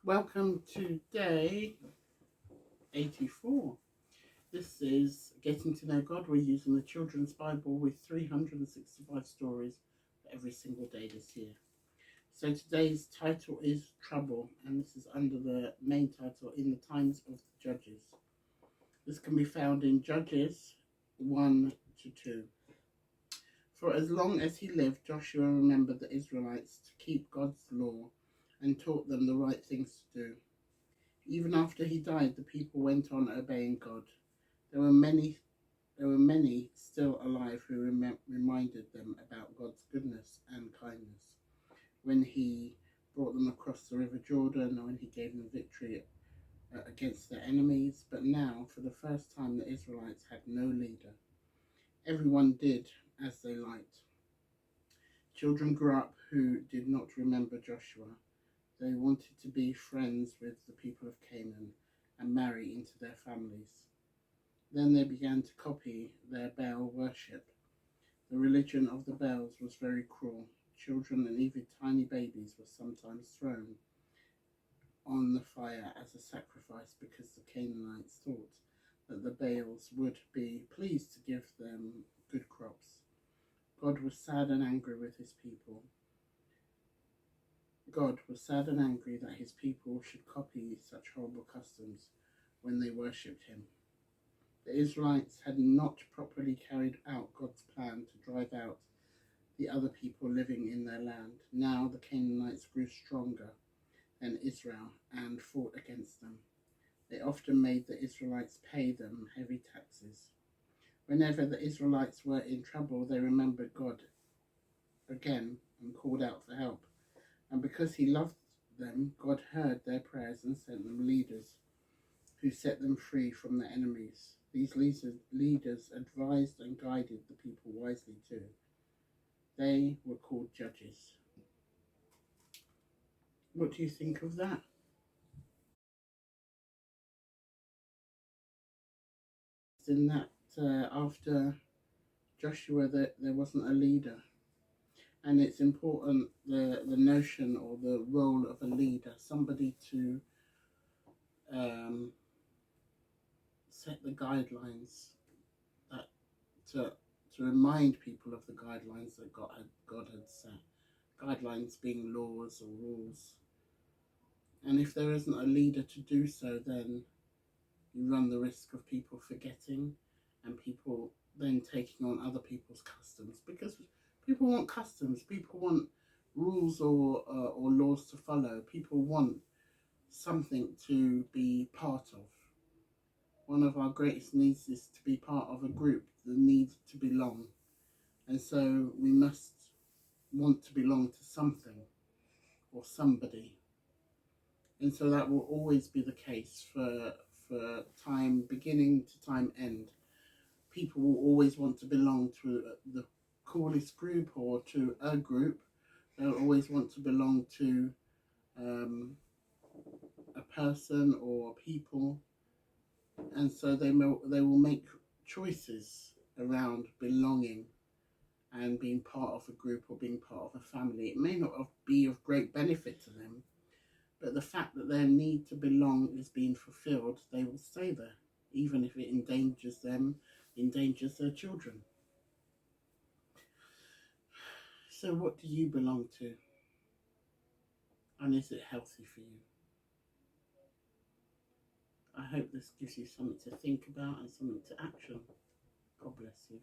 Welcome to day 84. This is Getting to Know God. We're using the Children's Bible with 365 stories for every single day this year. So today's title is Trouble, and this is under the main title, In the Times of the Judges. This can be found in Judges 1 to 2. For as long as he lived, Joshua remembered the Israelites to keep God's law and taught them the right things to do. Even after he died, the people went on obeying God. There were many still alive who reminded them about God's goodness and kindness when he brought them across the River Jordan, or when he gave them victory against their enemies. But now, for the first time, the Israelites had no leader. Everyone did as they liked. Children grew up who did not remember Joshua. They wanted to be friends with the people of Canaan and marry into their families. Then they began to copy their Baal worship. The religion of the Baals was very cruel. Children and even tiny babies were sometimes thrown on the fire as a sacrifice because the Canaanites thought that the Baals would be pleased to give them good crops. God was sad and angry with his people. God was sad and angry that his people should copy such horrible customs when they worshipped him. The Israelites had not properly carried out God's plan to drive out the other people living in their land. Now the Canaanites grew stronger than Israel and fought against them. They often made the Israelites pay them heavy taxes. Whenever the Israelites were in trouble, they remembered God again and called out for help. And because he loved them, God heard their prayers and sent them leaders who set them free from their enemies. These leaders advised and guided the people wisely too. They were called judges. What do you think of that? In that after Joshua, that there wasn't a leader. And it's important, the notion or the role of a leader, somebody to set the guidelines, that to remind people of the guidelines that God had set. Guidelines being laws or rules. And if there isn't a leader to do so, then you run the risk of people forgetting and people then taking on other people's customs, because people want customs, people want rules or laws to follow, people want something to be part of. One of our greatest needs is to be part of a group, the need to belong. And so we must want to belong to something or somebody. And so that will always be the case for time beginning to time end. People will always want to belong to the coolest group or to a group. They'll always want to belong to a person or people. And so they will make choices around belonging and being part of a group or being part of a family. It may not be of great benefit to them, but the fact that their need to belong is being fulfilled, they will stay there, even if it endangers them, endangers their children. So what do you belong to? And is it healthy for you? I hope this gives you something to think about and something to action. God bless you.